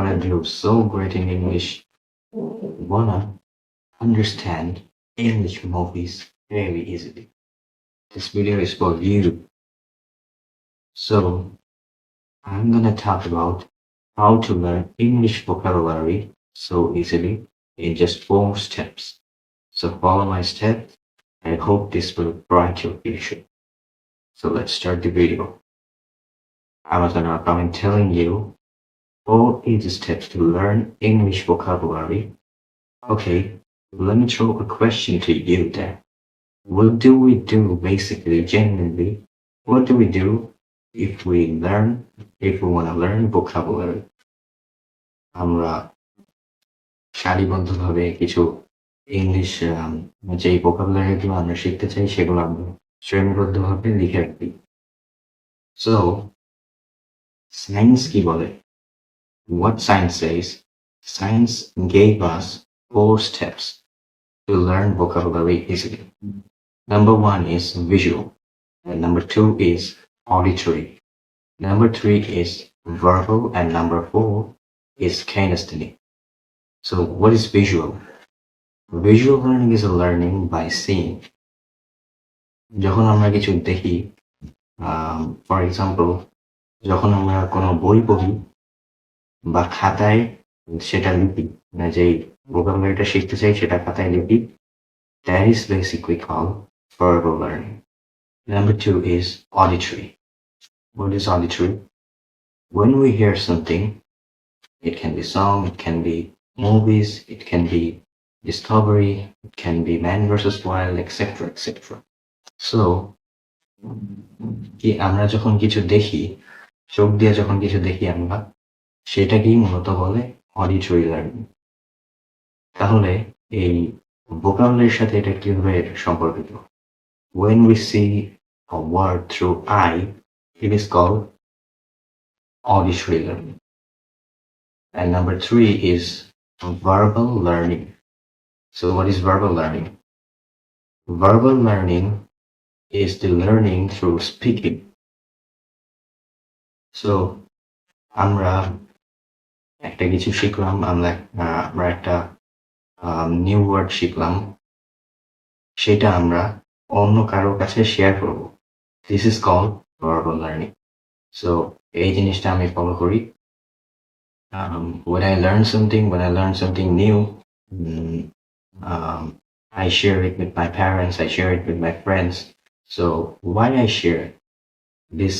wanna do so great in English, wanna understand English movies very easily. This video is for you. So I'm gonna talk about how to learn English vocabulary so easily in just 4 steps. So follow my steps. I hope this will brighten your future. So let's start the video. I was gonna comment telling you 4 easy steps to learn English vocabulary. Okay, let me throw a question to you then. What do we do basically, genuinely? What do we do if we want to learn vocabulary? আমরা সারিবদ্ধভাবে কিছু English যে vocabulary গুলো আমরা শিখতে চাই সেগুলো আমরা শ্রেণীবদ্ধভাবে লিখে রাখি। So, science কি বলে? What science says? Science gave us 4 steps to learn vocabulary easily. Number 1 is visual, and number 2 is auditory. Number 3 is verbal, and number 4 is kinesthetic. So what is visual? Visual learning is a learning by seeing. যখন আমরা কিছু দেখি, for example, যখন আমরা কোনো বই পড়ি বা খাতায় সেটা লিখি, যে vocabularyটা শিখতে চাই সেটা খাতায় লিখি, that is basically called verbal learning. Number 2 is auditory. What is auditory? When we hear something, it can be song, it can be movies, it can be discovery, it can be man versus wild, etc. etc. So, আমরা যখন কিছু দেখি, চোখ দিয়ে যখন কিছু দেখি আমরা, সেটাকেই মূলত বলে auditory learning. তাহলে এই vocabularyর সাথে এটা কিভাবে সম্পর্কিত? When we see a word through eye, it is called auditory learning. And number 3 is verbal learning. So what is verbal learning? Verbal learning is the learning through speaking. So আমরা একটা কিছু শিখলাম, আমরা একটা নিউ ওয়ার্ড শিখলাম, সেটা আমরা অন্য কারোর কাছে শেয়ার করব। This is called verbal learning. So এই জিনিসটা আমি ফলো করি। When I learn something new, I share it with my parents, I share it with my friends. So why I share it? This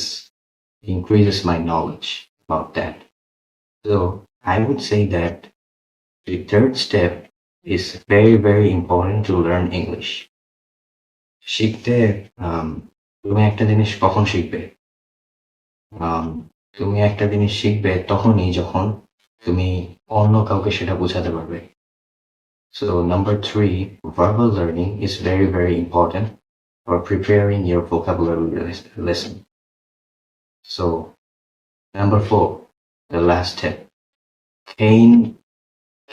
increases my knowledge about that. So I would say that the 3rd step is very, very important to learn English. শিখতে তুমি একটা জিনিস কখন শিখবে? তুমি একটা জিনিস শিখবে তখনই যখন তুমি অন্য কাউকে সেটা বোঝাতে পারবে। So number 3, verbal learning is very, very important for preparing your vocabulary lesson. So number 4, the last step,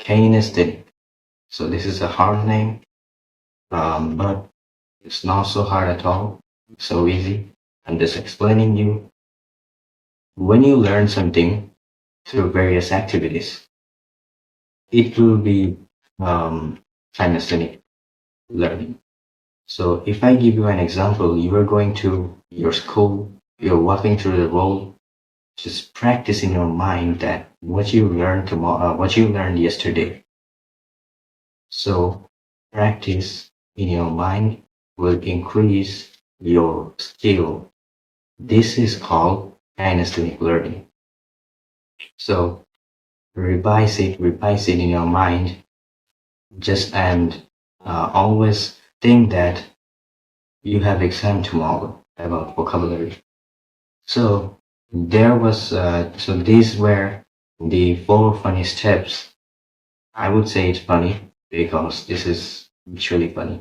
Kinaesthetic. So this is a hard name, but it's not so hard at all, so easy. I'm just explaining you. When you learn something through various activities, it will be kinesthetic learning. So if I give you an example, you are going to your school, you're walking through the road, just practice in your mind that what you learned yesterday. So practice in your mind will increase your skill. This is called kinesthetic learning. So revise it in your mind, and always think that you have exam tomorrow about vocabulary. So these were the 4 funny steps. I would say it's funny because this is actually funny.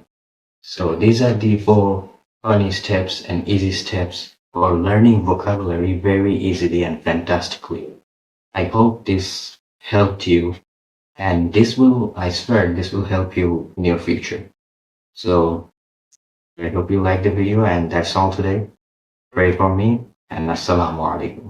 So these are the 4 funny steps and easy steps for learning vocabulary very easily and fantastically. I hope this helped you, and I swear this will help you in your future. So I hope you liked the video, and that's all today. Pray for me, and assalamu alaikum.